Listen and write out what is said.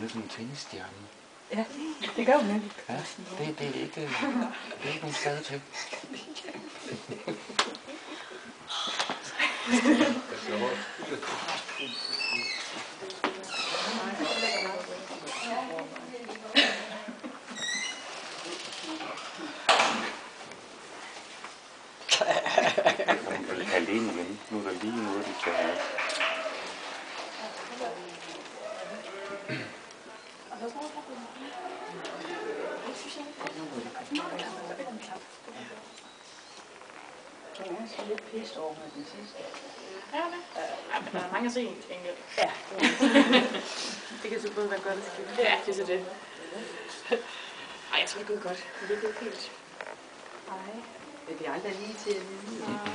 lidt som en tennisstjerne. Ja, det gør hun nemlig. Ja, det er ikke nogen skade til. Alene igen. Nu er der lige noget, de kan have. Den er så lidt pist over med den sidste. Ja, det. Ja, men der er mange sent, enkelt. Ja. Det kan så både være godt og skidt. Ja, det er så det. Ej, jeg tror, det går godt. Det er ikke helt. Nej. Det bliver aldrig lige til at vide.